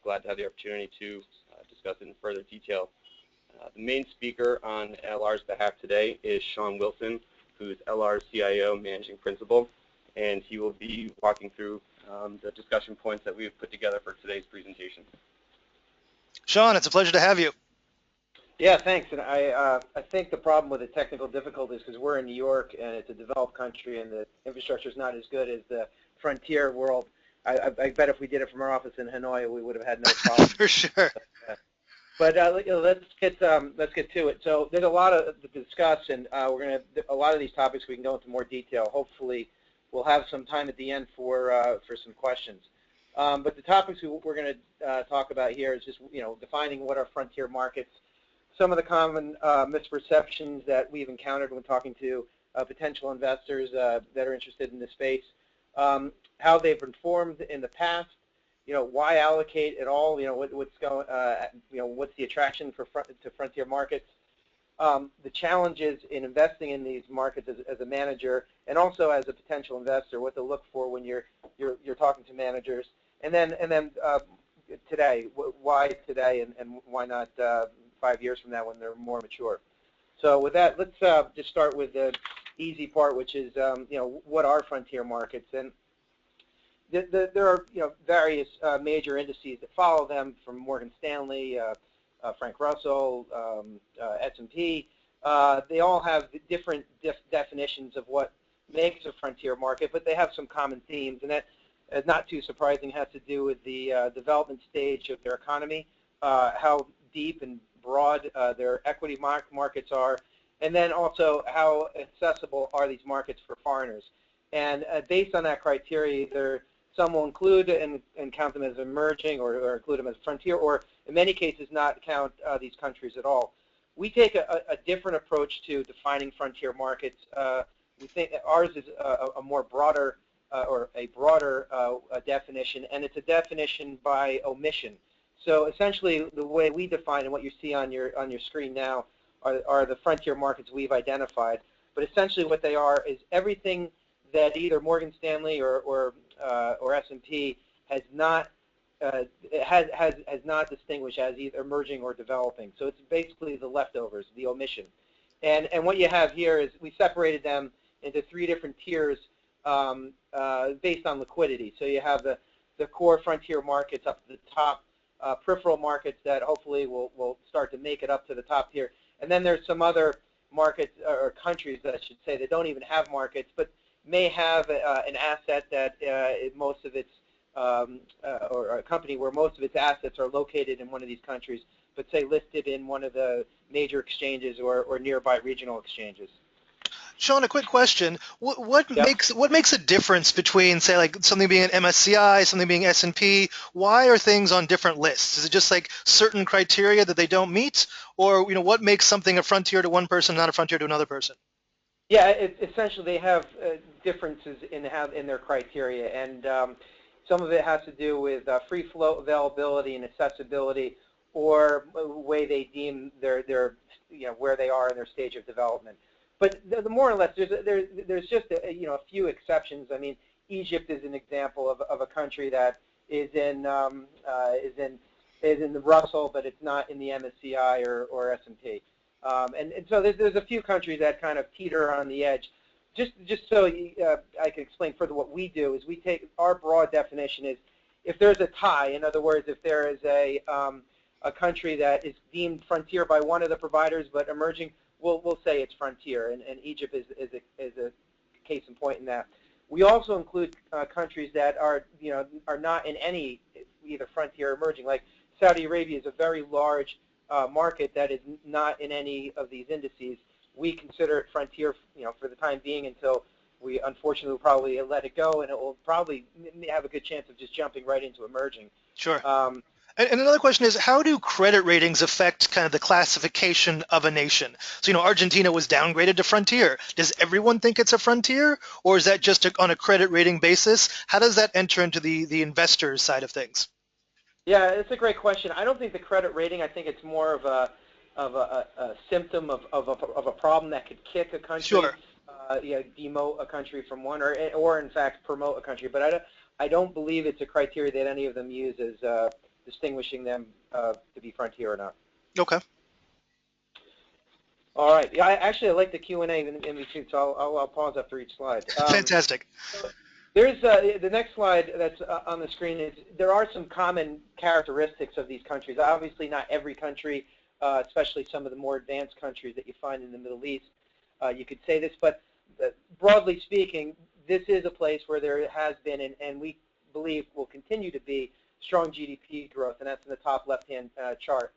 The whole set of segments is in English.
glad to have the opportunity to discuss it in further detail. The main speaker on LR's behalf today is Sean Wilson, who's LR's CIO Managing Principal, and he will be walking through the discussion points that we have put together for today's presentation. Sean, it's a pleasure to have you. Yeah, thanks. And I think the problem with the technical difficulties, because we're in New York and it's a developed country and the infrastructure is not as good as the frontier world. I bet if we did it from our office in Hanoi, we would have had no problem. For sure. But let's get to it. So there's a lot to discuss, and a lot of these topics we can go into more detail. Hopefully, we'll have some time at the end for some questions. But the topics we're going to talk about here is just defining what are frontier markets, some of the common misperceptions that we've encountered when talking to potential investors that are interested in this space, how they've been formed in the past, why allocate at all, what's going, what's the attraction to frontier markets, the challenges in investing in these markets as a manager, and also as a potential investor, what to look for when you're talking to managers, and then today, why today, and why not 5 years from now when they're more mature. So with that, let's just start with the easy part, which is what are frontier markets. And there are various major indices that follow them, from Morgan Stanley, Frank Russell, S&P. They all have different definitions of what makes a frontier market, but they have some common themes, and that is not too surprising. Has to do with the development stage of their economy, how deep and broad their equity markets are, and then also how accessible are these markets for foreigners. And based on that criteria, some will include and count them as emerging, or include them as frontier, or in many cases not count these countries at all. We take a different approach to defining frontier markets. We think that ours is a more broader or a broader definition, and it's a definition by omission. So essentially, the way we define, and what you see on your screen now, are the frontier markets we've identified. But essentially, what they are is everything that either Morgan Stanley or S&P has not distinguished as either emerging or developing. So it's basically the leftovers, the omission. And what you have here is we separated them into 3 different tiers based on liquidity. So you have the core frontier markets up to the top, peripheral markets that hopefully will start to make it up to the top tier. And then there's some other markets, or countries, I should say, that don't even have markets, but may have an asset that most of its, or a company where most of its assets are located in one of these countries, but say listed in one of the major exchanges or nearby regional exchanges. Sean, a quick question. What makes a difference between, say, like something being an MSCI, something being S&P? Why are things on different lists? Is it just like certain criteria that they don't meet, or what makes something a frontier to one person, not a frontier to another person? Yeah, essentially they have differences in their criteria, and some of it has to do with free flow availability and accessibility, or the way they deem their where they are in their stage of development. But the more or less, there's just a few exceptions. I mean, Egypt is an example of a country that is in the Russell, but it's not in the MSCI or S&P. And so there's a few countries that kind of teeter on the edge. Just so I can explain further, what we do is we take our broad definition is if there's a tie. In other words, if there is a country that is deemed frontier by one of the providers but emerging, we'll say it's frontier, and Egypt is a case in point in that. We also include countries that are not in any either frontier or emerging. Like Saudi Arabia is a very large market that is not in any of these indices. We consider it frontier, for the time being, until we unfortunately will probably let it go, and it will probably have a good chance of just jumping right into emerging. Sure. And another question is, how do credit ratings affect kind of the classification of a nation? So, Argentina was downgraded to frontier. Does everyone think it's a frontier, or is that just on a credit rating basis? How does that enter into the investor's side of things? Yeah, it's a great question. I don't think the credit rating. I think it's more of a symptom of a problem that could kick a country, sure. Demote a country from one, or in fact promote a country. But I don't believe it's a criteria that any of them use as distinguishing them to be frontier or not. Okay. All right. Yeah, I like the Q&A in between, so I'll pause after each slide. Fantastic. There's the next slide that's on the screen is there are some common characteristics of these countries. Obviously, not every country, especially some of the more advanced countries that you find in the Middle East, you could say this, but broadly speaking, this is a place where there has been, and we believe will continue to be, strong GDP growth, and that's in the top left-hand chart.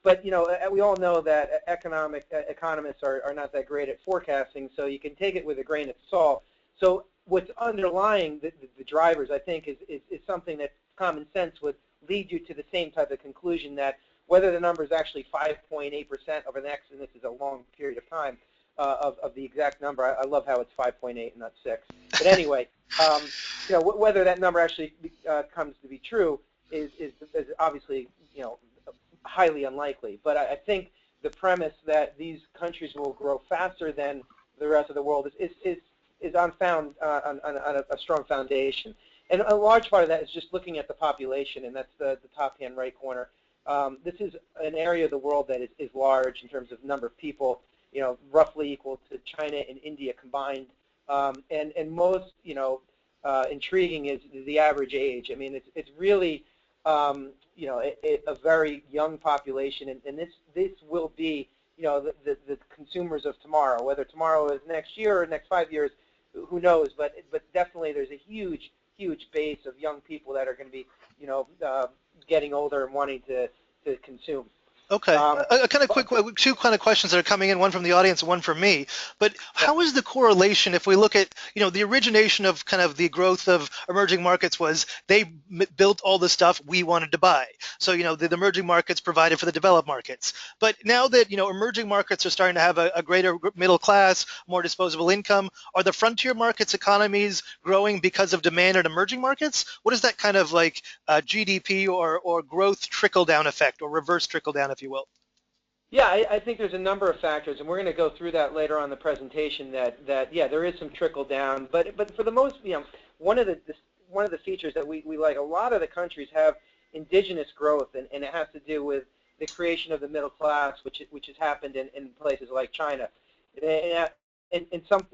But we all know that economists are not that great at forecasting, so you can take it with a grain of salt. So what's underlying the drivers, I think, is something that common sense would lead you to the same type of conclusion, that whether the number is actually 5.8% over the next, and this is a long period of time, of the exact number. I love how it's 5.8 and not 6. But anyway, whether that number actually comes to be true is obviously highly unlikely. But I think the premise that these countries will grow faster than the rest of the world is on a strong foundation. And a large part of that is just looking at the population, and that's the top-hand right corner. This is an area of the world that is large in terms of number of people, roughly equal to China and India combined. And most, intriguing is the average age. I mean, it's really, a very young population, and this will be, the consumers of tomorrow. Whether tomorrow is next year or next 5 years, who knows? But definitely, there's a huge base of young people that are going to be, getting older and wanting to consume. Okay. Two kind of questions that are coming in, one from the audience and one from me. But how is the correlation, if we look at, the origination of kind of the growth of emerging markets was they built all the stuff we wanted to buy. So, the emerging markets provided for the developed markets. But now that, emerging markets are starting to have a greater middle class, more disposable income, are the frontier markets economies growing because of demand in emerging markets? What is that kind of like GDP or growth trickle-down effect or reverse trickle-down, if you will? Yeah, I think there's a number of factors, and we're going to go through that later on in the presentation. That there is some trickle down, but for the most, one of the features that we like, a lot of the countries have indigenous growth, and it has to do with the creation of the middle class, which has happened in places like China, and some,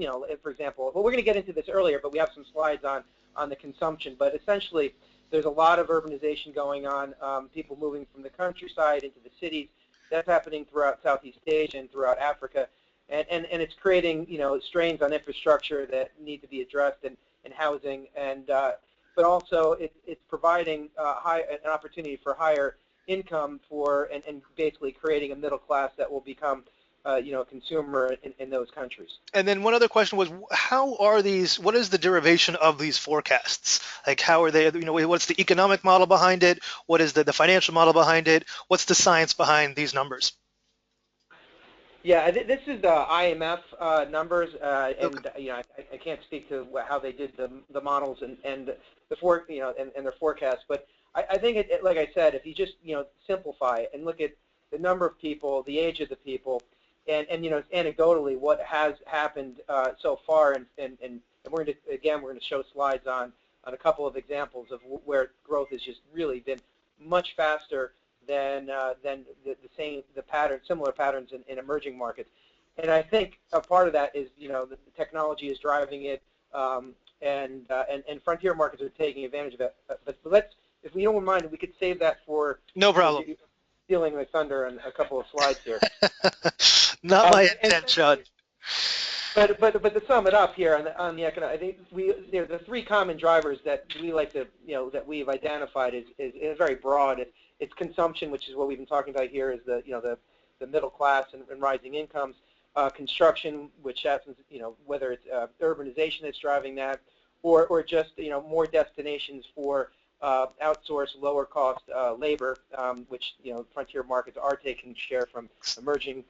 for example, well, we're going to get into this earlier, but we have some slides on the consumption, but essentially, there's a lot of urbanization going on, people moving from the countryside into the cities. That's happening throughout Southeast Asia and throughout Africa, and it's creating strains on infrastructure that need to be addressed, and housing, and but also it's providing an opportunity for higher income and basically creating a middle class that will become a consumer in those countries. And then one other question was, what is the derivation of these forecasts? Like, how are they, what's the economic model behind it? What is the financial model behind it? What's the science behind these numbers? Yeah, this is the IMF numbers, and I can't speak to how they did the models and their forecasts, but I think like I said, if you just simplify it and look at the number of people, the age of the people, and anecdotally what has happened so far, and we're going to show slides on a couple of examples of where growth has just really been much faster than similar patterns in emerging markets. And I think a part of that is the technology is driving it, and frontier markets are taking advantage of it. But if you don't mind, we could save that for no problem. Stealing my thunder on a couple of slides here. Not my intent, Sean. But to sum it up here on the economic, I think the three common drivers that we like to that we've identified is very broad. It's consumption, which is what we've been talking about here, is the middle class and rising incomes. Construction, which happens, whether it's urbanization that's driving that, or just more destinations for outsourced, lower cost labor, which frontier markets are taking share from emerging.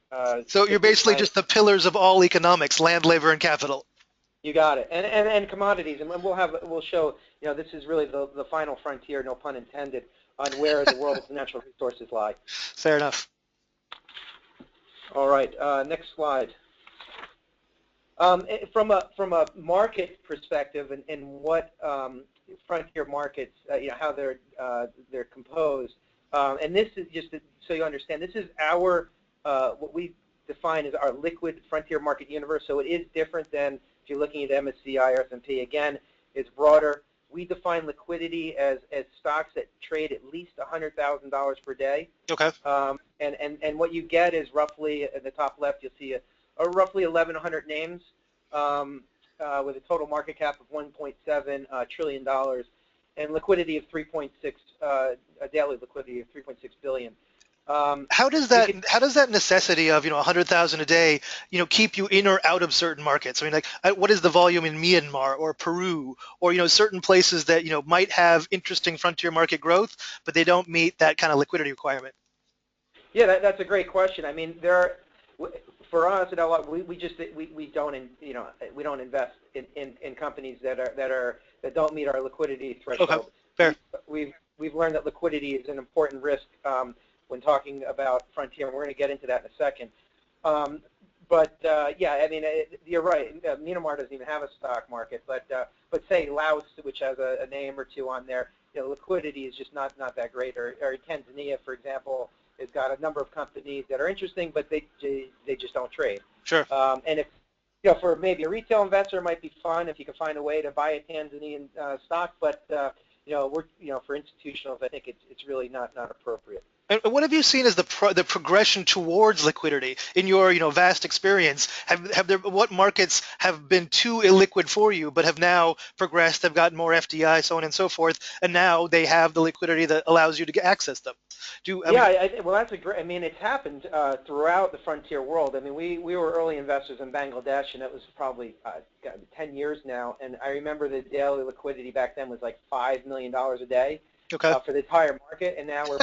So you're basically just the pillars of all economics: land, labor, and capital. You got it, and commodities, and we'll show this is really the final frontier, no pun intended, on where the world's natural resources lie. Fair enough. All right, next slide. From a market perspective and what frontier markets, how they're composed. And this is just so you understand. This is our what we define as our liquid frontier market universe. So it is different than if you're looking at MSCI or S&P. Again, it's broader. We define liquidity as stocks that trade at least $100,000 per day. Okay. And what you get is roughly at the top left, you'll see a roughly 1,100 names with a total market cap of $1.7 trillion and liquidity of 3.6 a daily liquidity of 3.6 billion. How does that necessity of 100,000 a day keep you in or out of certain markets? I mean, like, what is the volume in Myanmar or Peru or certain places that might have interesting frontier market growth, but they don't meet that kind of liquidity requirement? Yeah, that's a great question. I mean, for us at LR, we don't invest in companies that don't meet our liquidity threshold. Okay, fair. We've learned that liquidity is an important risk when talking about frontier, and we're going to get into that in a second. Yeah, I mean, you're right. Myanmar doesn't even have a stock market, but say Laos, which has a name or two on there, liquidity is just not that great. Or Tanzania, for example, has got a number of companies that are interesting, but they just don't trade. Sure. And if for maybe a retail investor, it might be fun if you can find a way to buy a Tanzanian stock, but for institutionals, I think it's really not appropriate. And what have you seen as the progression towards liquidity in your vast experience? What markets have been too illiquid for you, but have now progressed? Have gotten more FDI, so on and so forth, and now they have the liquidity that allows you to access them. Well, that's a great. I mean, it's happened throughout the frontier world. I mean, we were early investors in Bangladesh, and it was probably 10 years now. And I remember the daily liquidity back then was like $5 million a day. Okay. For the entire market, and now we're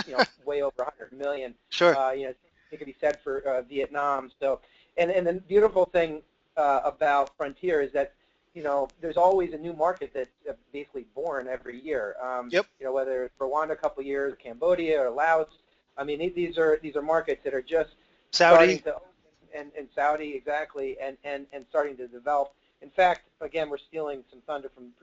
way over 100 million. Sure. It could be said for Vietnam. So, and the beautiful thing about frontier is that there's always a new market that's basically born every year. Yep. Whether it's Rwanda a couple of years, Cambodia or Laos. I mean, these are markets that are just Saudi. starting to open, and Saudi exactly, and starting to develop. In fact, again, we're stealing some thunder from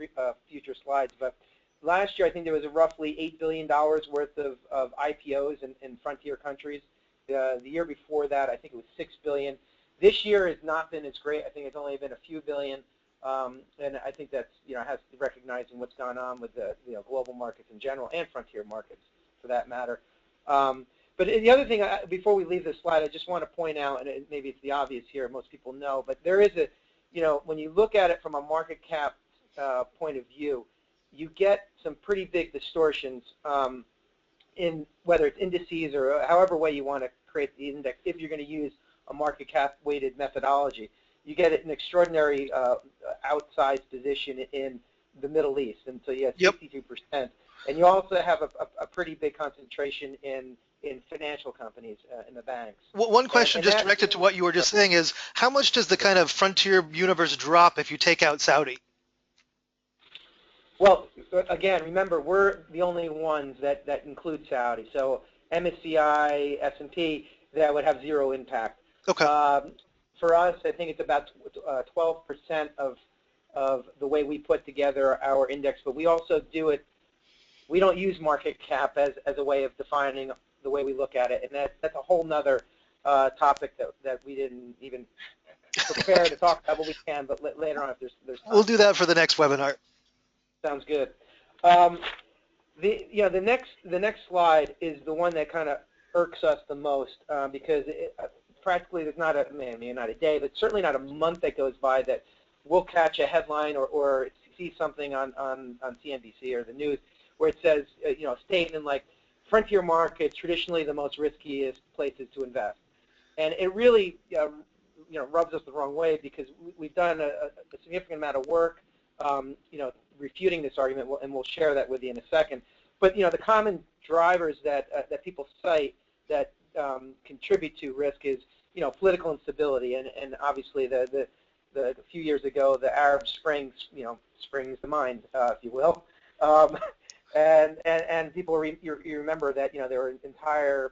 future slides, but last year, I think there was roughly $8 billion worth of IPOs in frontier countries. The year before that, I think it was $6 billion. This year has not been as great. I think it's only been a few billion, and I think that's has to recognizing what's gone on with the global markets in general and frontier markets for that matter. But the other thing, before we leave this slide, I just want to point out, and maybe it's the obvious here, most people know, but there is when you look at it from a market cap point of view, you get some pretty big distortions in whether it's indices or however way you want to create the index. If you're going to use a market cap weighted methodology, you get an extraordinary outsized position in the Middle East, and so you have 62%. And you also have a pretty big concentration in financial companies in the banks. Well, one question just directed to what you were just saying is, how much does the kind of frontier universe drop if you take out Saudi? Well, again, remember, we're the only ones that include Saudi. So MSCI, S&P, that would have zero impact. Okay. For us, I think it's about 12% of the way we put together our index, but we also do it. We don't use market cap as a way of defining the way we look at it, and that's a whole nother topic that we didn't even prepare to talk about, but we can. But later on, if there's time. We'll do that for the next webinar. Sounds good. The next slide is the one that kind of irks us the most because practically there's not a day, but certainly not a month that goes by that we'll catch a headline or see something on CNBC or the news where it says a statement like frontier markets traditionally the most riskiest places to invest, and it really rubs us the wrong way because we've done a significant amount of work refuting this argument, and we'll share that with you in a second. But the common drivers that people cite that contribute to risk is political instability, and obviously the few years ago the Arab Spring springs to mind, if you will, and people you remember that there were entire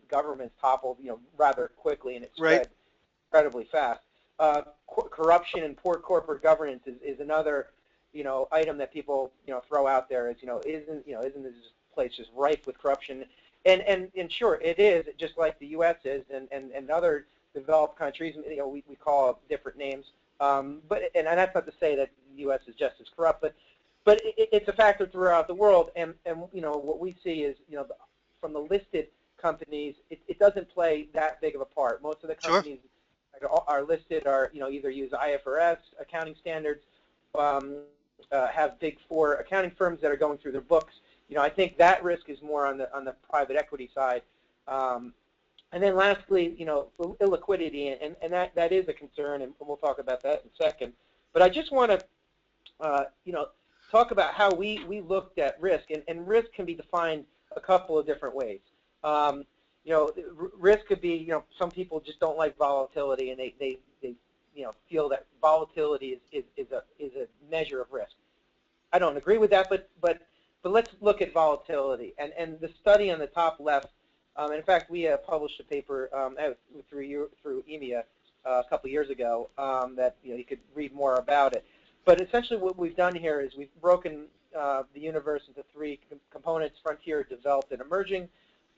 governments toppled rather quickly, and it spread incredibly fast. Corruption and poor corporate governance is another item that people throw out there is isn't this place just rife with corruption? And sure, it is, just like the U.S. is, and other developed countries. We call different names. But that's not to say that the U.S. is just as corrupt, but it's a factor throughout the world. And what we see is from the listed companies, it doesn't play that big of a part. Most of the companies are listed either use IFRS accounting standards, have Big Four accounting firms that are going through their books. I think that risk is more on the private equity side. And then lastly, illiquidity, and that is a concern, and we'll talk about that in a second. But I just want to, talk about how we looked at risk, and risk can be defined a couple of different ways. Risk could be, some people just don't like volatility, and they feel that volatility is a measure of risk. I don't agree with that, but let's look at volatility, and the study on the top left. And in fact, we published a paper through EMIA a couple years ago that you could read more about it. But essentially, what we've done here is we've broken the universe into three components: frontier, developed, and emerging.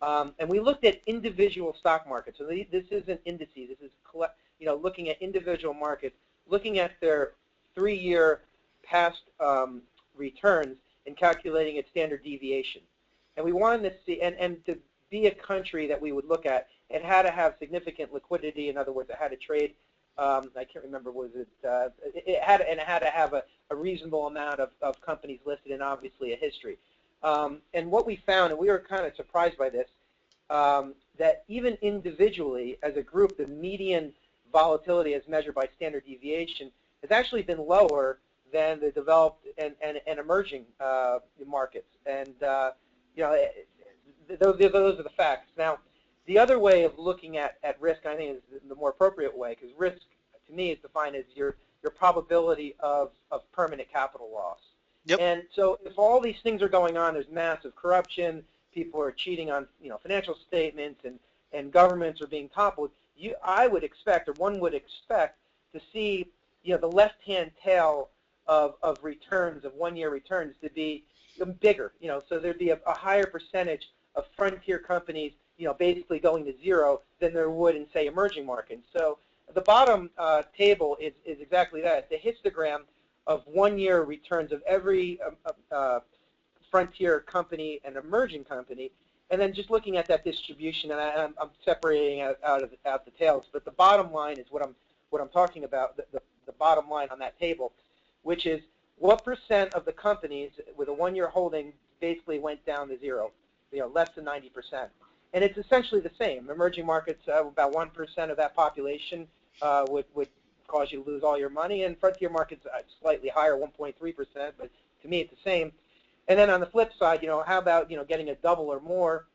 And we looked at individual stock markets. So this isn't indices. This is looking at individual markets, looking at their 3-year past returns and calculating its standard deviation. And we wanted to see, and to be a country that we would look at, it had to have significant liquidity. In other words, it had to trade. I can't remember, was it? It had to have a reasonable amount of companies listed, and obviously a history. And what we found, and we were kind of surprised by this, that even individually, as a group, the median volatility as measured by standard deviation has actually been lower than the developed and emerging markets. And those are the facts. Now, the other way of looking at risk, I think, is the more appropriate way, because risk, to me, is defined as your probability of permanent capital loss. Yep. And so if all these things are going on, there's massive corruption, people are cheating on financial statements, and governments are being toppled, I would expect, or one would expect, to see the left-hand tail of returns, of one-year returns, to be bigger. So there'd be a higher percentage of frontier companies basically going to zero than there would in, say, emerging markets. So the bottom table is exactly that. It's a histogram of one-year returns of every frontier company and emerging company, and then just looking at that distribution, and I'm separating out the tails. But the bottom line is what I'm talking about. The bottom line on that table, which is what percent of the companies with a one-year holding basically went down to zero, less than 90%. And it's essentially the same. Emerging markets, about 1% of that population would cause you to lose all your money, and frontier markets slightly higher, 1.3%, but to me it's the same. And then on the flip side, how about getting a double or more,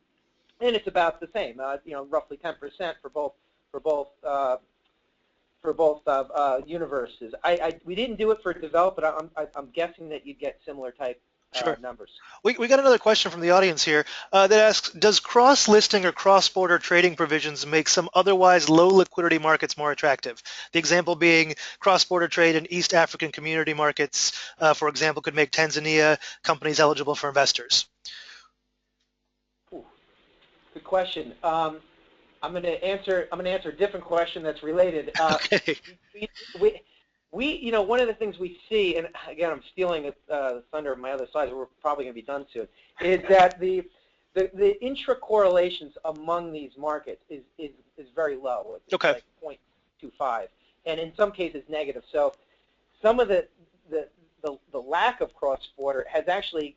and it's about the same, roughly 10% for both universes. We didn't do it for developed, but I'm guessing that you'd get similar type numbers. We got another question from the audience here that asks, does cross-listing or cross-border trading provisions make some otherwise low liquidity markets more attractive? The example being cross-border trade in East African community markets, for example, could make Tanzania companies eligible for investors. Ooh, good question. I'm going to answer a different question that's related. Okay. One of the things we see, and again, I'm stealing the thunder of my other slides, we're probably going to be done soon, is that the intra-correlations among these markets is very low. It's okay. Like 0.25, and in some cases negative. So some of the lack of cross-border has actually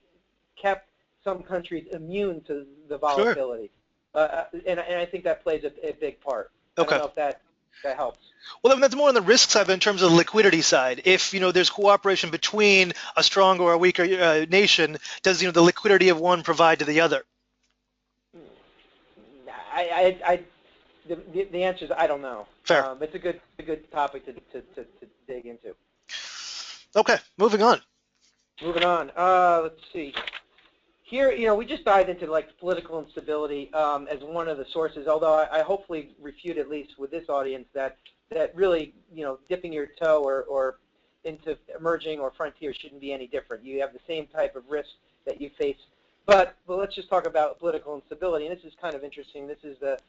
kept some countries immune to the volatility. Sure. And I think that plays a big part. Okay. I don't know if that helps. Well, then that's more on the risk side, but in terms of the liquidity side, if there's cooperation between a stronger or a weaker nation, does the liquidity of one provide to the other? The answer is I don't know. Fair. It's a good topic to dig into. Okay, moving on. Moving on. Let's see. Here, we just dived into political instability as one of the sources. Although I hopefully refute, at least with this audience, that really dipping your toe or into emerging or frontier shouldn't be any different. You have the same type of risk that you face. But let's just talk about political instability. And this is kind of interesting. This is the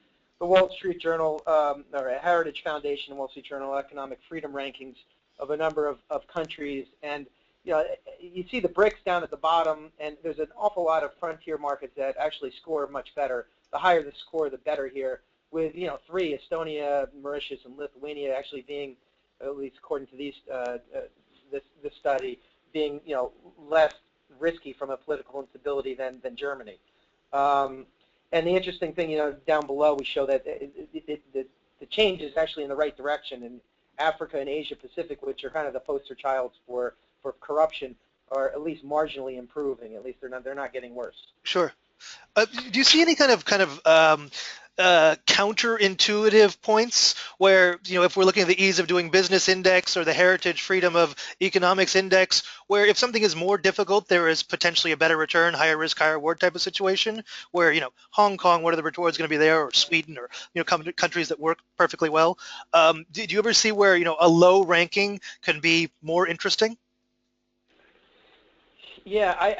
Wall Street Journal, or Heritage Foundation and Wall Street Journal Economic Freedom Rankings of a number of countries. And you see the BRICS down at the bottom, and there's an awful lot of frontier markets that actually score much better. The higher the score, the better here, with 3, Estonia, Mauritius, and Lithuania actually being, at least according to these this study, being less risky from a political instability than Germany. And the interesting thing, down below, we show that the change is actually in the right direction. In Africa and Asia Pacific, which are kind of the poster childs for corruption, are at least marginally improving. At least they're not getting worse. Sure. Do you see any kind of counterintuitive points where, if we're looking at the ease of doing business index or the heritage freedom of economics index, where if something is more difficult, there is potentially a better return, higher risk, higher reward type of situation, where, Hong Kong, what are the rewards going to be there, or Sweden, or, countries that work perfectly well? Did you ever see where, a low ranking can be more interesting? Yeah, I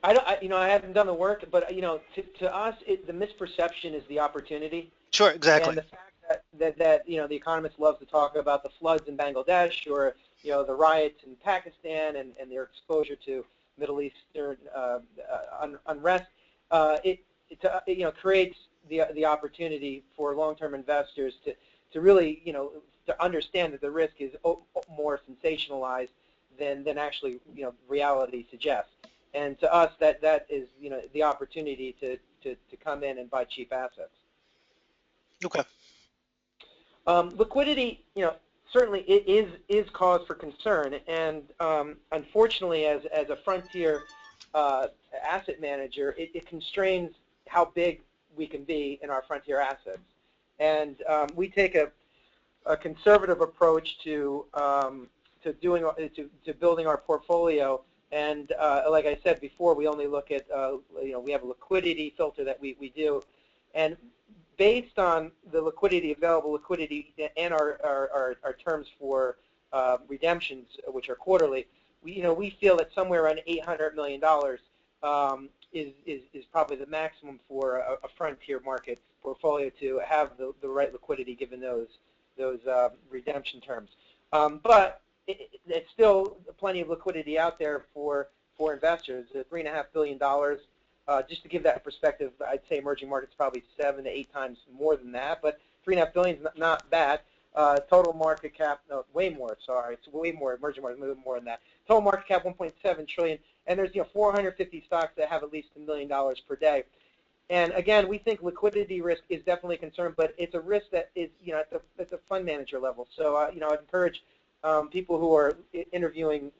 haven't done the work, but to us, the misperception is the opportunity. Sure, exactly. And the fact that the economists love to talk about the floods in Bangladesh, or the riots in Pakistan, and their exposure to Middle Eastern unrest, it creates the opportunity for long-term investors to really to understand that the risk is more sensationalized than actually reality suggests. And to us, that is the opportunity to come in and buy cheap assets. Okay. Liquidity, certainly it is cause for concern, and unfortunately, as a frontier asset manager, it constrains how big we can be in our frontier assets. And we take a conservative approach to building our portfolio. And like I said before, we only look at, we have a liquidity filter that we do. And based on the available liquidity, and our terms for redemptions, which are quarterly, we feel that somewhere around $800 million is probably the maximum for a frontier market portfolio to have the right liquidity given those redemption terms. But it's still plenty of liquidity out there for investors. $3.5 billion. Just to give that perspective, I'd say emerging markets probably 7 to 8 times more than that, but $3.5 billion is not bad. Total market cap, no, way more. Sorry, it's way more. Emerging markets, a little more than that. Total market cap 1.7 trillion, and there's 450 stocks that have at least $1 million per day. And again, we think liquidity risk is definitely a concern, but it's a risk that is at the fund manager level. So I'd encourage people who are interviewing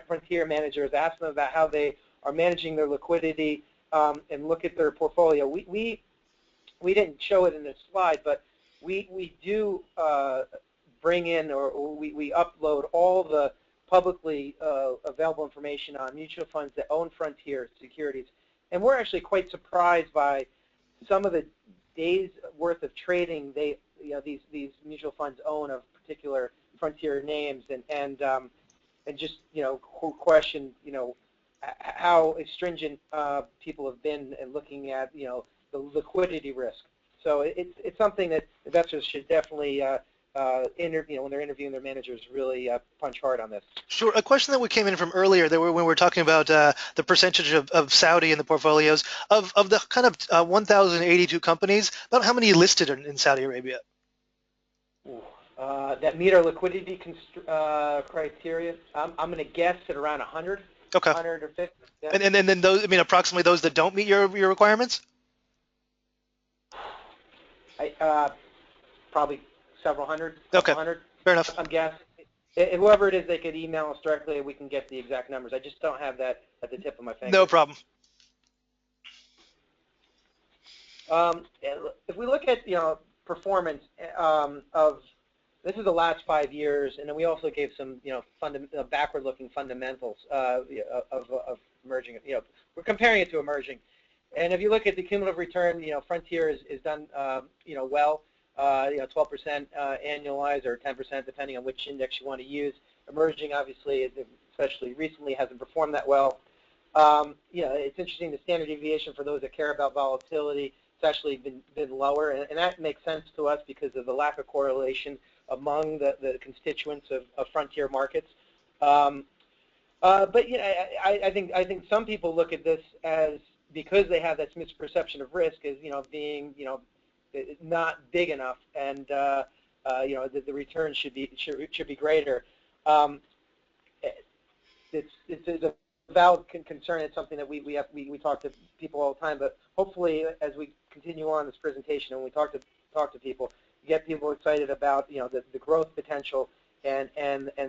frontier managers, ask them about how they are managing their liquidity, and look at their portfolio. We didn't show it in this slide, but we do bring in, or we upload all the publicly available information on mutual funds that own frontier securities. And we're actually quite surprised by some of the days worth of trading these mutual funds own of particular frontier names, and just question how stringent people have been in looking at the liquidity risk. So it's something that investors should definitely when they're interviewing their managers, really punch hard on this. Sure. A question that came in from earlier, when we were talking about the percentage of Saudi in the portfolios, of the kind of 1,082 companies, about how many listed in Saudi Arabia? That meet our liquidity criteria. I'm going to guess at around 100. Okay. 100 or 50. Yeah. And then those, approximately those that don't meet your requirements? Probably several hundred. Okay. 100. Fair enough. I'm guessing. Whoever it is, they could email us directly, and we can get the exact numbers. I just don't have that at the tip of my finger. No problem. If we look at performance of, this is the last 5 years, and then we also gave some backward-looking fundamentals of emerging. We're comparing it to emerging, and if you look at the cumulative return, Frontier is done well, 12% annualized, or 10% depending on which index you want to use. Emerging, obviously, especially recently, hasn't performed that well. It's interesting, the standard deviation for those that care about volatility, it's actually been lower, and that makes sense to us because of the lack of correlation among the constituents of frontier markets. But I think some people look at this as, because they have this misperception of risk as being not big enough, and the return should be greater. It's a valid concern. It's something that we talk to people all the time. But hopefully, as we continue on this presentation and we talk to people, get people excited about the growth potential and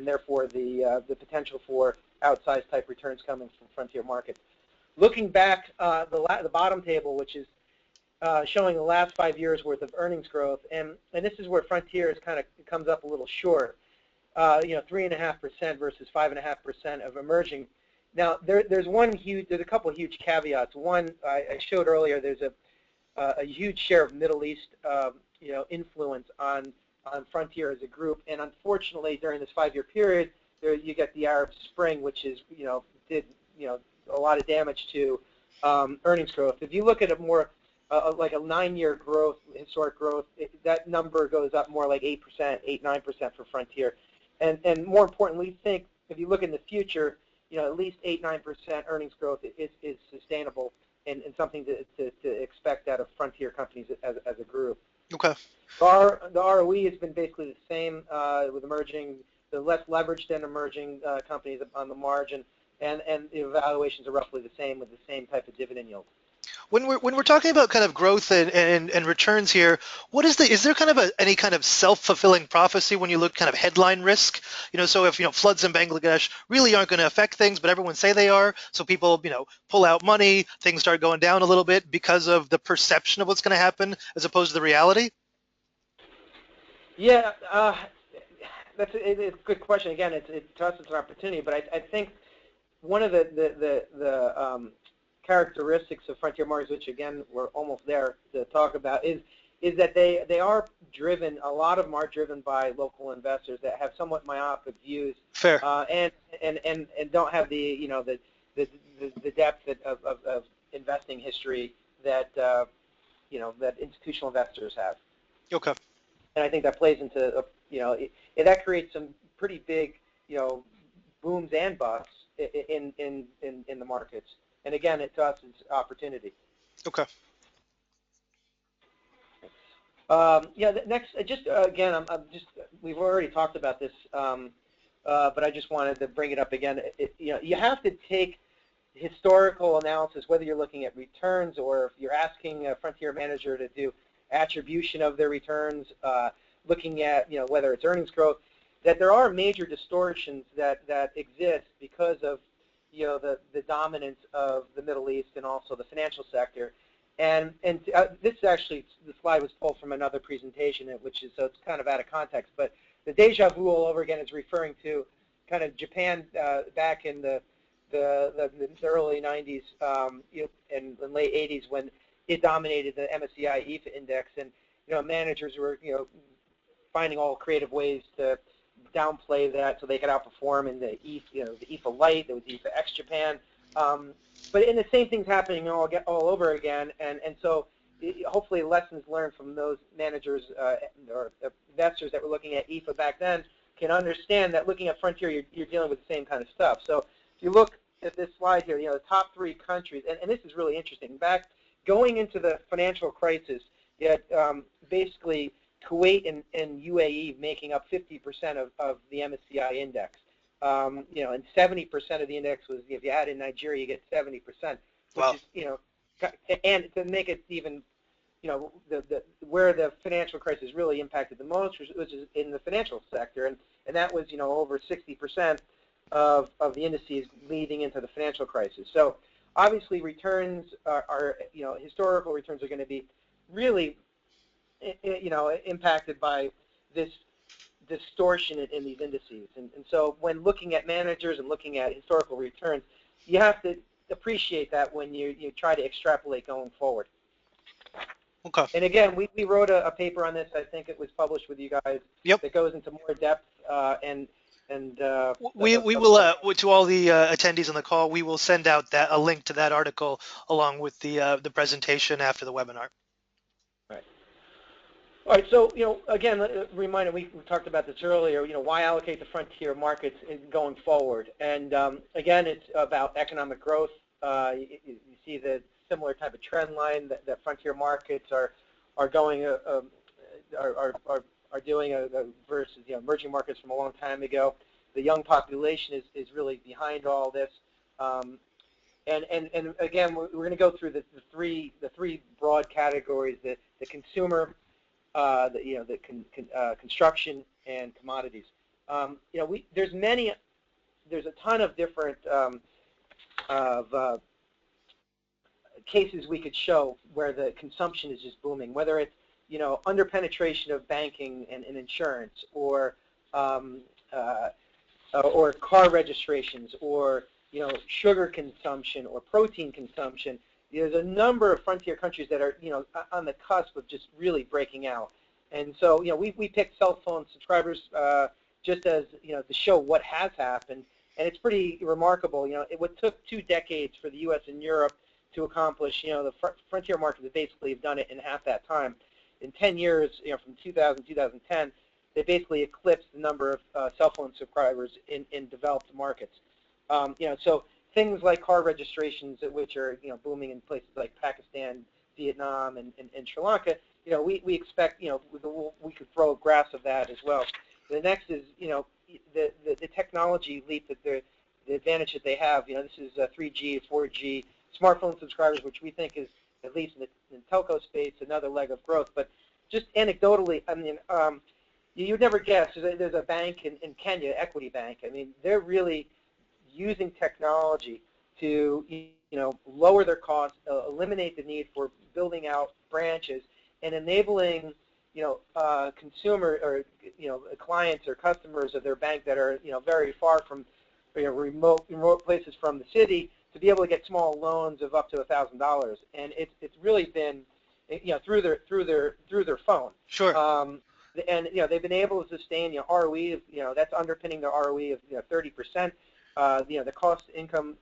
therefore the potential for outsized type returns coming from frontier markets. Looking back, the bottom table, which is showing the last 5 years worth of earnings growth, and this is where frontiers kind of comes up a little short. 3.5% versus 5.5% of emerging. Now there's a couple of huge caveats. One, I showed earlier, there's a huge share of Middle East influence on frontier as a group, and unfortunately during this 5-year period, you get the Arab Spring, which is did a lot of damage to earnings growth. If you look at it more like a 9-year growth, historic growth, that number goes up more like 8%, 8-9% for frontier. And more importantly, think if you look in the future, at least 8-9% earnings growth is sustainable and something to expect out of frontier companies as a group. Okay. The ROE has been basically the same with emerging, the less leveraged than emerging companies on the margin, and the evaluations are roughly the same with the same type of dividend yield. When we're talking about kind of growth and returns here, is there kind of any kind of self-fulfilling prophecy when you look kind of headline risk? So if floods in Bangladesh really aren't going to affect things, but everyone say they are, so people pull out money, things start going down a little bit because of the perception of what's going to happen as opposed to the reality. Yeah, that's a good question. Again, to us it's an opportunity, but I think one of the characteristics of frontier markets, which again we're almost there to talk about, is that they are driven. A lot of them are driven by local investors that have somewhat myopic views. Fair. And don't have the depth of investing history that that institutional investors have. Okay. And I think that plays into that creates some pretty big booms and busts in the markets. And again, to us, it's opportunity. Okay. Next, again, we've already talked about this, but I just wanted to bring it up again. You have to take historical analysis, whether you're looking at returns or if you're asking a frontier manager to do attribution of their returns, looking at whether it's earnings growth, that there are major distortions that exist because of the dominance of the Middle East and also the financial sector. And this actually, the slide was pulled from another presentation, which is, so it's kind of out of context, but the deja vu all over again is referring to kind of Japan back in the early 90s and late 80s when it dominated the MSCI EFA index, and managers were finding all creative ways to downplay that so they could outperform in the EFA Light, there was EFA X Japan, but the same thing's happening all over again, and so hopefully lessons learned from those managers or investors that were looking at EFA back then can understand that looking at frontier, you're dealing with the same kind of stuff. So if you look at this slide here, the top 3 countries, and this is really interesting. Back going into the financial crisis, you had basically Kuwait and UAE making up 50% of the MSCI index. And 70% of the index was, if you add in Nigeria, you get 70%. Which wow. is, and to make it even, where the financial crisis really impacted the most was in the financial sector, and that was, over 60% of the indices leading into the financial crisis. So obviously returns are historical returns are going to be really impacted by this distortion in these indices. And so when looking at managers and looking at historical returns, you have to appreciate that when you try to extrapolate going forward. Okay. And again, we wrote a paper on this. I think it was published with you guys. Yep. That goes into more depth and And we will to all the attendees on the call, we will send out a link to that article along with the presentation after the webinar. Right. All right. So again, a reminder, we talked about this earlier. Why allocate to frontier markets going forward? And again, it's about economic growth. You see the similar type of trend line that frontier markets are going are doing versus emerging markets from a long time ago. The young population is really behind all this, and again, we're going to go through the three broad categories: the consumer, construction, and commodities. There's a ton of different cases we could show where the consumption is just booming, whether it's under penetration of banking and insurance, or car registrations, or sugar consumption, or protein consumption. There's a number of frontier countries that are on the cusp of just really breaking out. And so we picked cell phone subscribers just as to show what has happened, and it's pretty remarkable. It took 2 decades for the U.S. and Europe to accomplish. The frontier markets basically have done it in half that time. In 10 years, from 2000 to 2010, they basically eclipsed the number of cell phone subscribers in developed markets. So things like car registrations, which are booming in places like Pakistan, Vietnam, and Sri Lanka, we expect we could throw graphs of that as well. The next is the technology leap, that the advantage that they have. This is 3G, 4G smartphone subscribers, which we think is, at least in the telco space, another leg of growth. But just anecdotally, I mean, you'd never guess. There's a bank in Kenya, Equity Bank. I mean, they're really using technology to lower their costs, eliminate the need for building out branches, and enabling consumer or clients or customers of their bank that are very far from remote places from the city to be able to get small loans of up to $1,000, and it's really been through their phone. Sure. And they've been able to sustain ROE of that's underpinning their ROE of 30%. The cost income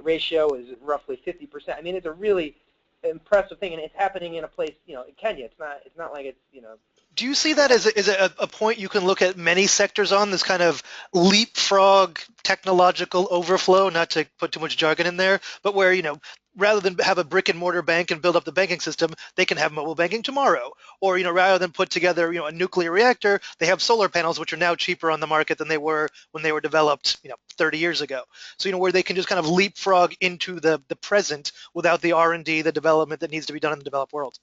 ratio is roughly 50%. I mean, it's a really impressive thing, and it's happening in a place in Kenya. It's not like it's Do you see that as a point you can look at many sectors on, this kind of leapfrog technological overflow, not to put too much jargon in there, but where, rather than have a brick and mortar bank and build up the banking system, they can have mobile banking tomorrow. Or, rather than put together, a nuclear reactor, they have solar panels, which are now cheaper on the market than they were when they were developed, 30 years ago. So, where they can just kind of leapfrog into the present without the R&D, the development that needs to be done in the developed world.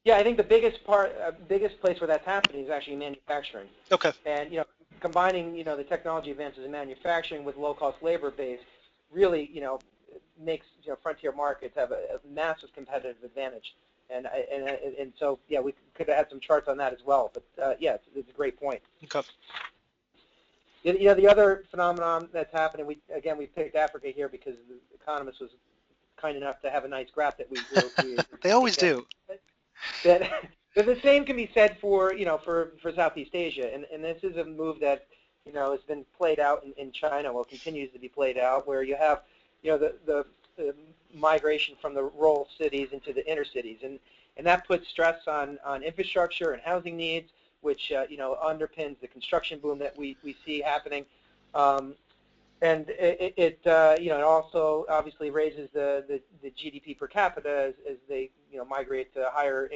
Yeah, I think the biggest place where that's happening is actually manufacturing. Okay. And combining the technology advances in manufacturing with low-cost labor base really makes frontier markets have a massive competitive advantage. And so yeah, we could have had some charts on that as well. But yeah, it's a great point. Okay. The other phenomenon that's happening, we picked Africa here because the economist was kind enough to have a nice graph that we they always do. That the same can be said for for Southeast Asia, and this is a move that has been played out in China, well, continues to be played out, where you have the migration from the rural cities into the inner cities, and that puts stress on infrastructure and housing needs, which underpins the construction boom that we see happening, and it also obviously raises the GDP per capita as they migrate to higher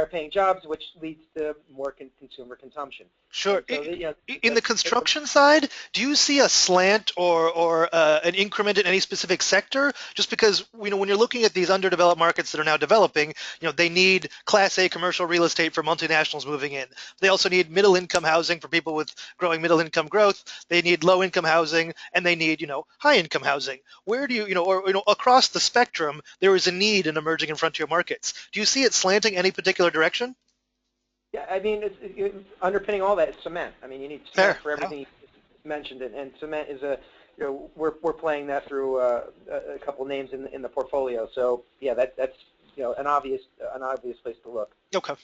paying jobs, which leads to more consumer consumption. Sure. So, in the construction side, do you see a slant or an increment in any specific sector? Just because when you're looking at these underdeveloped markets that are now developing, they need Class A commercial real estate for multinationals moving in. They also need middle-income housing for people with growing middle-income growth. They need low-income housing, and they need high-income housing. Where do you across the spectrum, there is a need in emerging and frontier markets. Do you see it slanting any particular direction? Yeah, I mean, underpinning all that is cement. I mean, you need cement for everything you mentioned, and cement is we're playing that through a couple names in the portfolio. So yeah, that's an obvious place to look. Okay.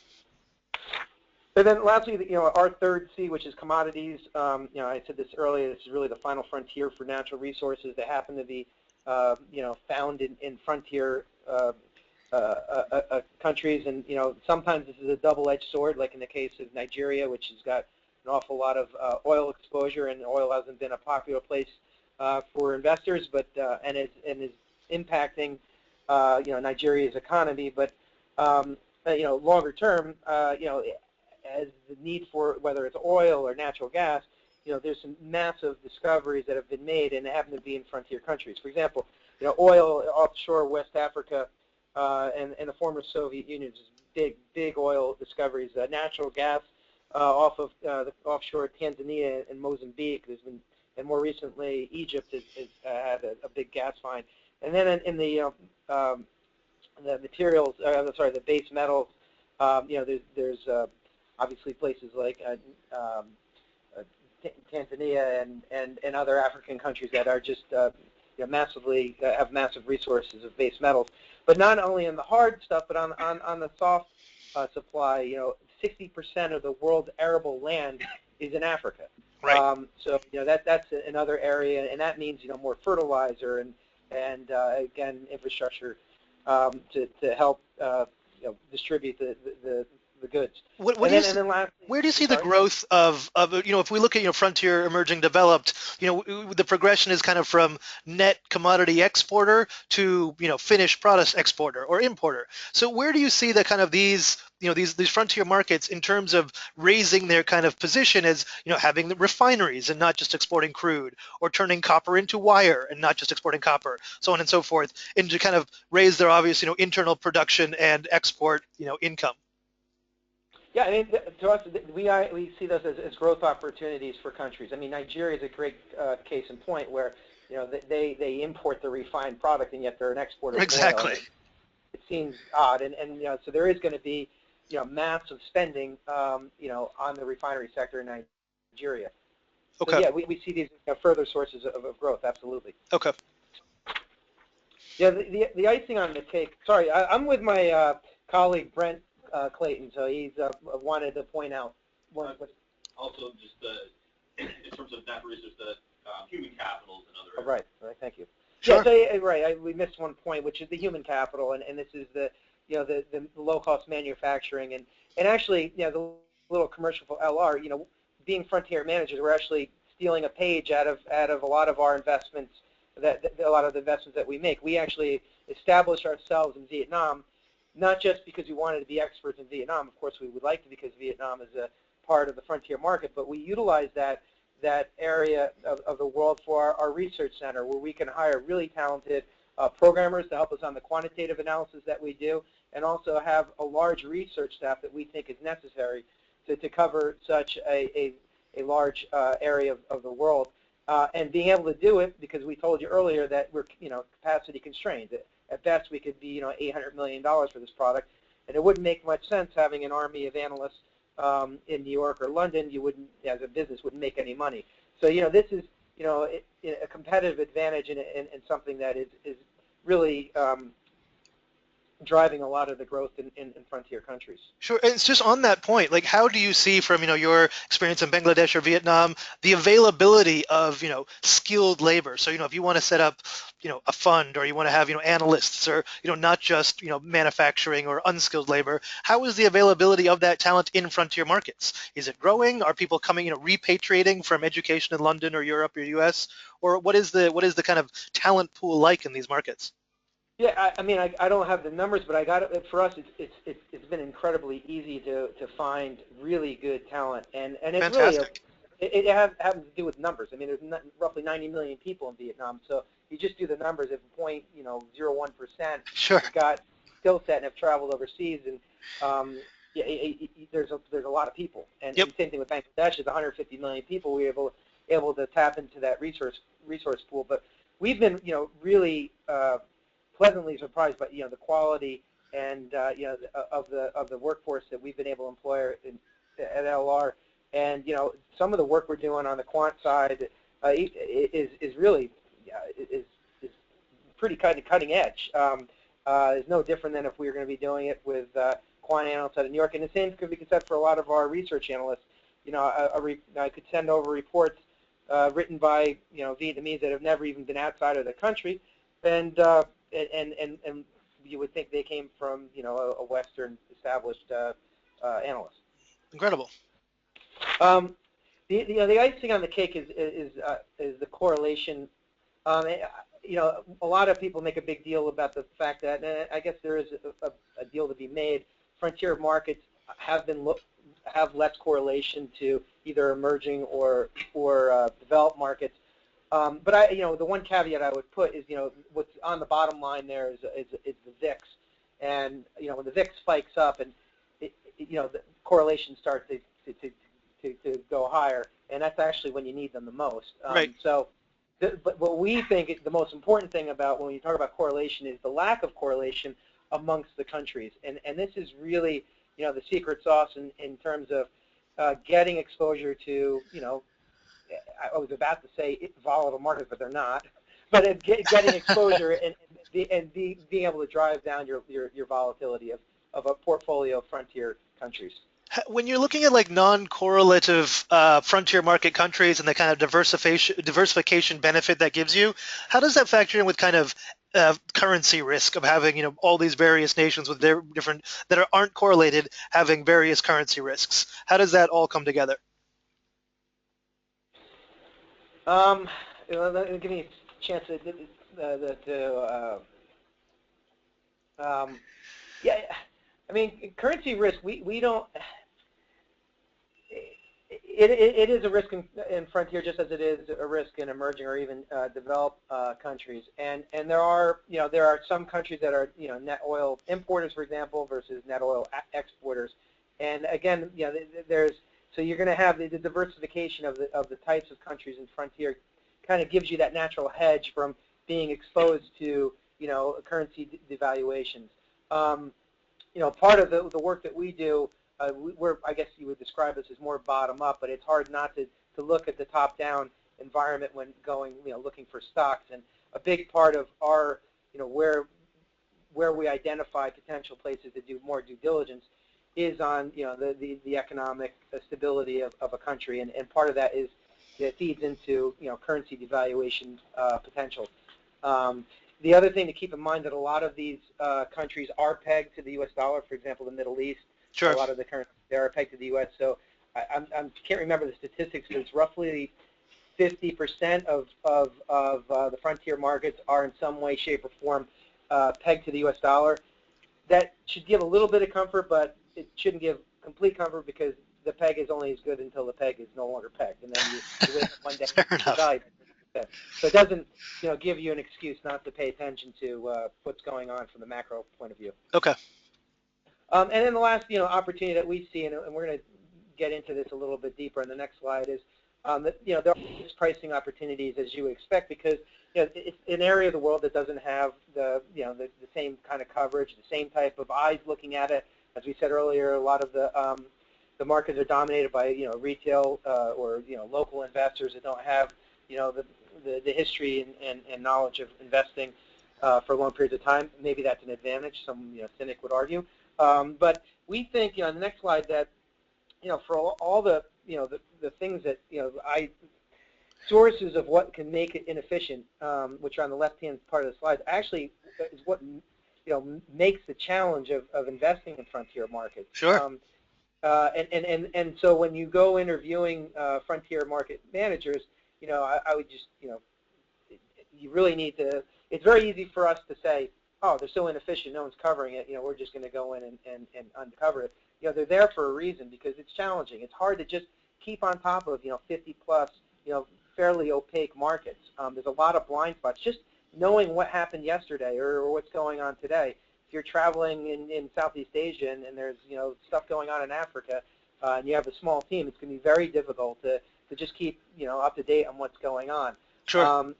And then lastly, our third C, which is commodities. I said this earlier. This is really the final frontier for natural resources that happen to be, found in frontier countries. And sometimes this is a double-edged sword, like in the case of Nigeria, which has got an awful lot of oil exposure, and oil hasn't been a popular place for investors, but and is impacting Nigeria's economy. But longer term, as the need for whether it's oil or natural gas, there's some massive discoveries that have been made, and they happen to be in frontier countries. For example, oil offshore West Africa and the former Soviet Union, just big oil discoveries. Natural gas off of the offshore Tanzania and Mozambique. There's been, and more recently, Egypt has had a big gas find. And then in the materials, the base metals, there's obviously places like Tanzania and other African countries that are just massively have massive resources of base metals. But not only in the hard stuff, but on the soft supply, 60% of the world's arable land is in Africa. Right. So that's another area, and that means more fertilizer and again infrastructure to help distribute the goods. Where do you see the growth of if we look at frontier, emerging, developed, the progression is kind of from net commodity exporter to finished product exporter or importer. So where do you see the kind of these frontier markets in terms of raising their kind of position as having the refineries and not just exporting crude, or turning copper into wire and not just exporting copper, so on and so forth, and to kind of raise their obvious internal production and export income? Yeah, I mean, to us, we see those as growth opportunities for countries. I mean, Nigeria is a great case in point where they import the refined product, and yet they're an exporter of exactly. oil. It seems odd, and so there is going to be massive spending on the refinery sector in Nigeria. Okay. So, yeah, we see these further sources of growth. Absolutely. Okay. Yeah, the icing on the cake. Sorry, I'm with my colleague Brent Clayton, so he's wanted to point out also just in terms of that research, the human capitals and other areas. Right, thank you. Sure. Yeah, so, we missed one point, which is the human capital, and this is the low-cost manufacturing, and actually, the little commercial for LR, being frontier managers, we're actually stealing a page out of a lot of our investments, a lot of the investments that we make. We actually established ourselves in Vietnam, not just because we wanted to be experts in Vietnam. Of course, we would like to, because Vietnam is a part of the frontier market, but we utilize that area of the world for our research center, where we can hire really talented programmers to help us on the quantitative analysis that we do, and also have a large research staff that we think is necessary to cover such a large area of the world. And being able to do it, because we told you earlier that we're capacity constrained. At best, we could be $800 million for this product, and it wouldn't make much sense having an army of analysts in New York or London. You wouldn't, as a business, wouldn't make any money. So this is a competitive advantage and something that is really driving a lot of the growth in frontier countries. Sure, and it's just on that point, like how do you see from your experience in Bangladesh or Vietnam the availability of skilled labor? So if you want to set up a fund, or you want to have analysts, or not just manufacturing or unskilled labor, how is the availability of that talent in frontier markets? Is it growing? Are people coming repatriating from education in London or Europe or US, or what is the kind of talent pool like in these markets? Yeah, I mean, I don't have the numbers, but I got it. For us, it's been incredibly easy to find really good talent, and it's fantastic. Really it happens to do with numbers. I mean, there's roughly 90 million people in Vietnam, so you just do the numbers at 0.01%. Sure. You've got skill set and have traveled overseas, and there's a lot of people. And, yep. And same thing with Bangladesh. There's 150 million people. We were able to tap into that resource pool, but we've been really pleasantly surprised by the quality and of the workforce that we've been able to employ at LR, and some of the work we're doing on the quant side is really is pretty cutting edge. It's no different than if we were going to be doing it with quant analysts out of New York, and the same could be said for a lot of our research analysts. I could send over reports written by Vietnamese that have never even been outside of the country, and you would think they came from a Western established analyst. Incredible. The icing on the cake is the correlation. A lot of people make a big deal about the fact that, and I guess there is a deal to be made. Frontier markets have less correlation to either emerging or developed markets. But the one caveat I would put is, what's on the bottom line there is the VIX, and when the VIX spikes up, and the correlations start to go higher, and that's actually when you need them the most. Right. But what we think is the most important thing about when you talk about correlation is the lack of correlation amongst the countries, and this is really the secret sauce in terms of getting exposure to I was about to say volatile markets, but they're not. But getting exposure and being able to drive down your volatility of a portfolio of frontier countries. When you're looking at like non-correlative frontier market countries and the kind of diversification benefit that gives you, how does that factor in with kind of currency risk of having all these various nations with different that aren't correlated having various currency risks? How does that all come together? Give me a chance yeah, I mean, currency risk, we don't, it is a risk in frontier just as it is a risk in emerging or even developed countries. And there are some countries that are, net oil importers, for example, versus net oil exporters. And again, so you're going to have the diversification of the types of countries in frontier kind of gives you that natural hedge from being exposed to, currency devaluations. Part of the work that we do, I guess you would describe us as more bottom up, but it's hard not to look at the top down environment when going, looking for stocks. And a big part of our, where we identify potential places to do more due diligence is on, the economic stability of a country, and part of that is it feeds into, currency devaluation potential. The other thing to keep in mind that a lot of these countries are pegged to the U.S. dollar. For example, the Middle East, sure. A lot of the currencies there are pegged to the U.S. So I can't remember the statistics, but it's roughly 50% of the frontier markets are in some way, shape, or form pegged to the U.S. dollar. That should give a little bit of comfort, but it shouldn't give complete comfort because the peg is only as good until the peg is no longer pegged, and then you wake up one day and decide. So it doesn't, give you an excuse not to pay attention to what's going on from the macro point of view. Okay. And then the last, opportunity that we see, and we're going to get into this a little bit deeper in the next slide, is that there are these pricing opportunities as you would expect because it's an area of the world that doesn't have the same kind of coverage, the same type of eyes looking at it. As we said earlier, a lot of the markets are dominated by retail or local investors that don't have the history and knowledge of investing for long periods of time. Maybe that's an advantage. Some cynic would argue. But we think on the next slide that for all the the things that sources of what can make it inefficient, which are on the left-hand part of the slide, actually is what makes the challenge of investing in frontier markets. Sure. And so when you go interviewing frontier market managers, I would just you really need to. It's very easy for us to say, oh, they're so inefficient, no one's covering it. We're just going to go in and uncover it. They're there for a reason because it's challenging. It's hard to just keep on top of 50 plus fairly opaque markets. There's a lot of blind spots. Just knowing what happened yesterday or what's going on today. If you're traveling in Southeast Asia and there's stuff going on in Africa and you have a small team, it's going to be very difficult to just keep up to date on what's going on. Sure.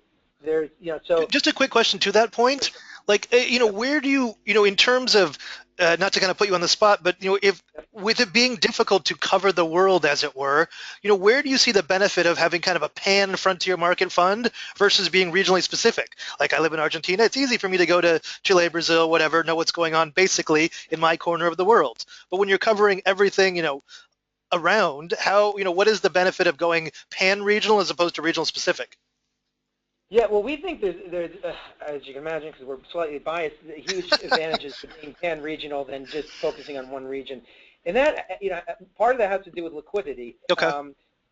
there's, so just a quick question to that point. Like, where do you, in terms of, not to kind of put you on the spot, but, if with it being difficult to cover the world, as it were, where do you see the benefit of having kind of a pan frontier market fund versus being regionally specific? Like, I live in Argentina. It's easy for me to go to Chile, Brazil, whatever, know what's going on basically in my corner of the world. But when you're covering everything, around, how, what is the benefit of going pan regional as opposed to regional specific? Yeah, well, we think there's as you can imagine, because we're slightly biased, huge advantages to being pan-regional than just focusing on one region. And that, part of that has to do with liquidity. Okay.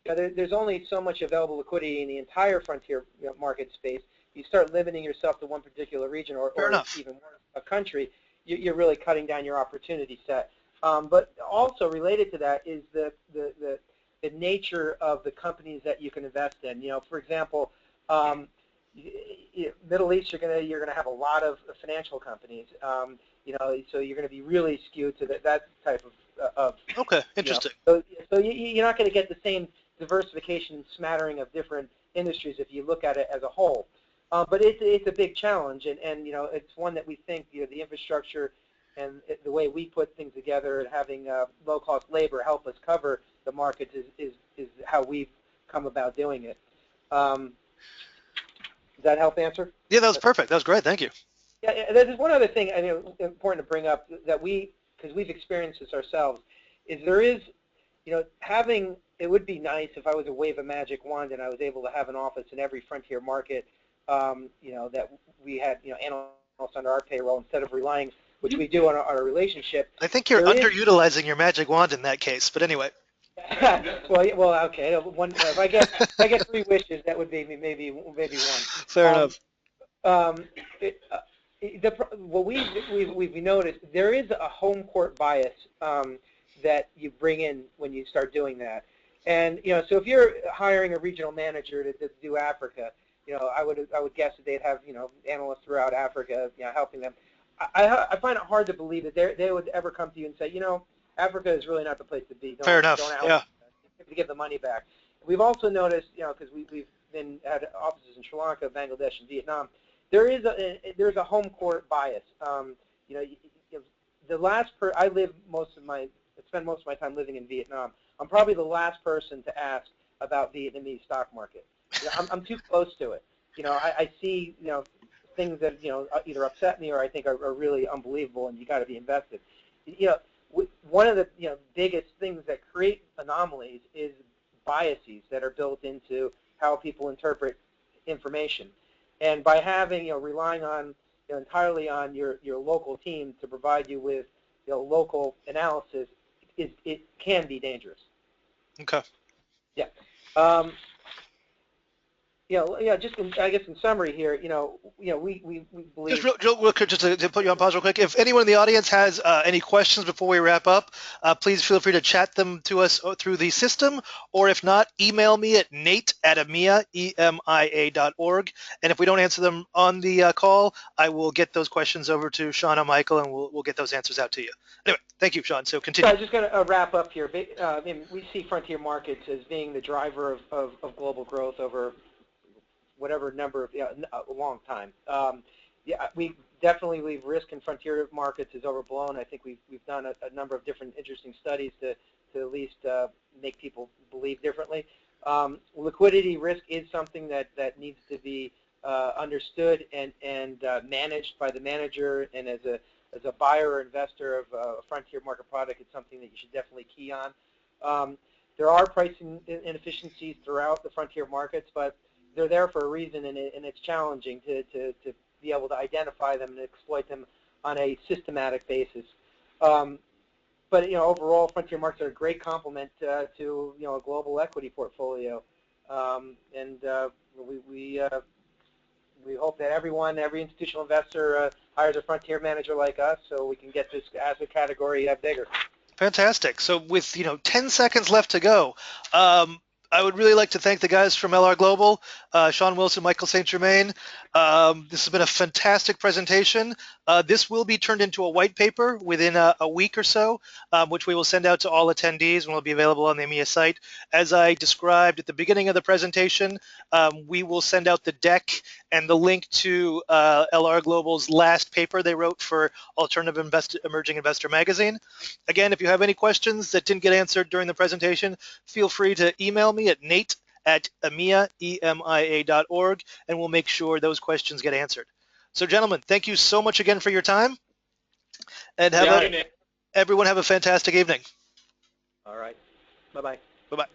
There's only so much available liquidity in the entire frontier market space. You start limiting yourself to one particular region or even more, a country, you're really cutting down your opportunity set. But also related to that is the nature of the companies that you can invest in. For example, Middle East, you're gonna have a lot of financial companies. So you're gonna be really skewed to that type of. Okay, interesting. So you're not gonna get the same diversification and smattering of different industries if you look at it as a whole. But it's a big challenge, and it's one that we think the infrastructure and the way we put things together and having low-cost labor help us cover the markets is how we've come about doing it. Does that help answer? Yeah, that was perfect. That was great. Thank you. Yeah, there's one other thing important to bring up that because we've experienced this ourselves, is there is, it would be nice if I was to wave a magic wand and I was able to have an office in every frontier market, that we had, analysts under our payroll instead of relying, which we do on our relationship. I think you're underutilizing your magic wand in that case, but anyway. well, okay. If I get 3 wishes, that would be maybe one. Fair enough. What we've noticed, there is a home court bias that you bring in when you start doing that. And so if you're hiring a regional manager to do Africa, I would guess that they'd have analysts throughout Africa, helping them. I find it hard to believe that they would ever come to you and say, Africa is really not the place to be. Fair enough. Yeah. To give the money back. We've also noticed, because we've had offices in Sri Lanka, Bangladesh, and Vietnam. There's a home court bias. I spend most of my time living in Vietnam. I'm probably the last person to ask about Vietnamese stock market. I'm too close to it. I see things that either upset me or I think are really unbelievable, and you got to be invested. One of the biggest things that create anomalies is biases that are built into how people interpret information, and by having relying on entirely on your local team to provide you with local analysis, it can be dangerous. Okay. Yeah. Just I guess in summary here, we believe. Just real quick, just to put you on pause real quick. If anyone in the audience has any questions before we wrap up, please feel free to chat them to us through the system, or if not, email me at nate@emia, EMIA.org. And if we don't answer them on the call, I will get those questions over to Sean and Michael, and we'll get those answers out to you. Anyway, thank you, Sean. So continue. So I'm just going to wrap up here. We see frontier markets as being the driver of global growth over whatever number of a long time. We definitely believe risk in frontier markets is overblown. I think we've done a number of different interesting studies to at least make people believe differently. Liquidity risk is something that needs to be understood and managed by the manager, and as a buyer or investor of a frontier market product, it's something that you should definitely key on. There are pricing inefficiencies throughout the frontier markets, but they're there for a reason, and it's challenging to be able to identify them and exploit them on a systematic basis. But overall, frontier markets are a great complement to a global equity portfolio, and we hope that every institutional investor hires a frontier manager like us, so we can get this asset category bigger. Fantastic. So with 10 seconds left to go. I would really like to thank the guys from LR Global, Sean Wilson, Michael St.Germain. This has been a fantastic presentation. This will be turned into a white paper within a week or so, which we will send out to all attendees and will be available on the EMIA site. As I described at the beginning of the presentation, we will send out the deck and the link to LR Global's last paper they wrote for Alternative Emerging Investor Magazine. Again, if you have any questions that didn't get answered during the presentation, feel free to email me at nate@emia.org, and we'll make sure those questions get answered. So, gentlemen, thank you so much again for your time, and Nick. everyone have a fantastic evening. All right. Bye-bye. Bye-bye.